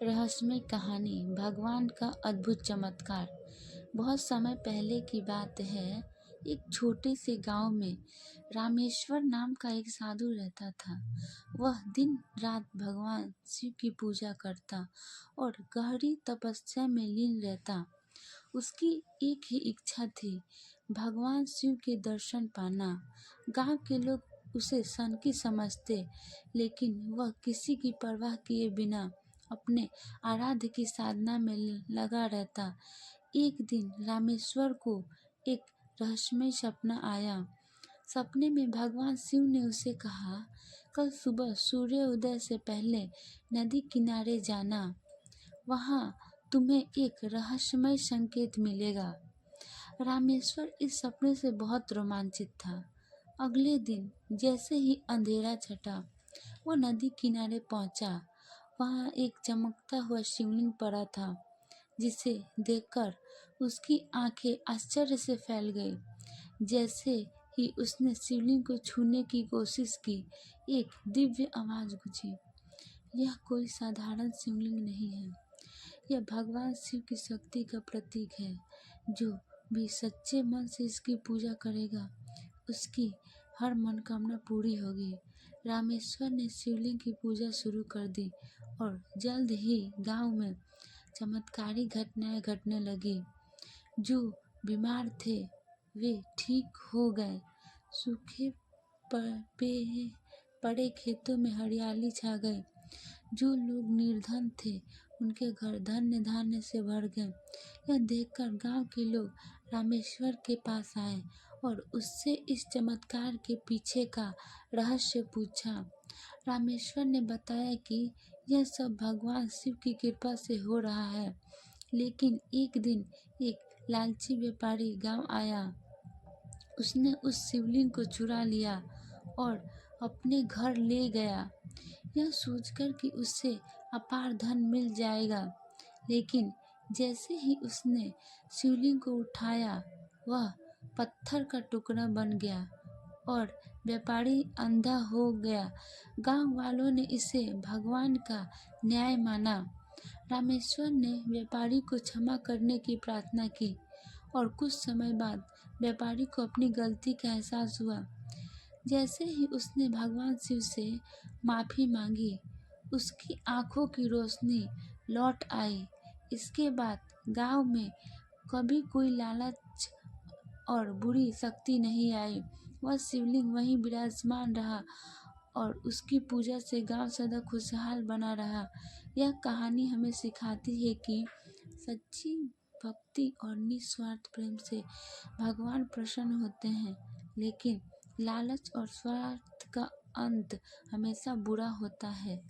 रहस्यमय कहानी भगवान का अद्भुत चमत्कार। बहुत समय पहले की बात है। एक छोटे से गांव में रामेश्वर नाम का एक साधु रहता था। वह दिन रात भगवान शिव की पूजा करता और गहरी तपस्या में लीन रहता। उसकी एक ही इच्छा थी, भगवान शिव के दर्शन पाना। गांव के लोग उसे सनकी समझते, लेकिन वह किसी की परवाह किए बिना अपने आराध्य की साधना में लगा रहता। एक दिन रामेश्वर को एक रहस्यमय सपना आया। सपने में भगवान शिव ने उसे कहा, कल सुबह सूर्योदय से पहले नदी किनारे जाना, वहां तुम्हें एक रहस्यमय संकेत मिलेगा। रामेश्वर इस सपने से बहुत रोमांचित था। अगले दिन जैसे ही अंधेरा छटा, वो नदी किनारे पहुंचा। वहां एक चमकता हुआ शिवलिंग पड़ा था, जिसे देखकर उसकी आंखें आश्चर्य से फैल गई। जैसे ही उसने शिवलिंग को छूने की कोशिश की, एक दिव्य आवाज गूंजी, यह कोई साधारण शिवलिंग नहीं है, यह भगवान शिव की शक्ति का प्रतीक है। जो भी सच्चे मन से इसकी पूजा करेगा, उसकी हर मनोकामना पूरी होगी। रामेश्वर ने शिवलिंग की पूजा शुरू कर दी और जल्द ही गांव में चमत्कारी घटनाएं घटने लगी। जो बीमार थे वे ठीक हो गए। सूखे पड़े खेतों में हरियाली छा गई। जो लोग निर्धन थे उनके घर धन्य धान्य से भर गए। यह देखकर गांव के लोग रामेश्वर के पास आए और उससे इस चमत्कार के पीछे का रहस्य पूछा। रामेश्वर ने बताया कि यह सब भगवान शिव की कृपा से हो रहा है। लेकिन एक दिन एक लालची व्यापारी गांव आया। उसने उस शिवलिंग को चुरा लिया और अपने घर ले गया, यह सोचकर कि उससे अपार धन मिल जाएगा। लेकिन जैसे ही उसने शिवलिंग को उठाया, वह पत्थर का टुकड़ा बन गया और व्यापारी अंधा हो गया। गांव वालों ने इसे भगवान का न्याय माना। रामेश्वर ने व्यापारी को क्षमा करने की प्रार्थना की और कुछ समय बाद व्यापारी को अपनी गलती का एहसास हुआ। जैसे ही उसने भगवान शिव से माफी मांगी, उसकी आंखों की रोशनी लौट आई। इसके बाद गांव में कभी कोई लालच और बुरी शक्ति नहीं आई। वह शिवलिंग वहीं विराजमान रहा और उसकी पूजा से गांव सदा खुशहाल बना रहा। यह कहानी हमें सिखाती है कि सच्ची भक्ति और निस्वार्थ प्रेम से भगवान प्रसन्न होते हैं, लेकिन लालच और स्वार्थ का अंत हमेशा बुरा होता है।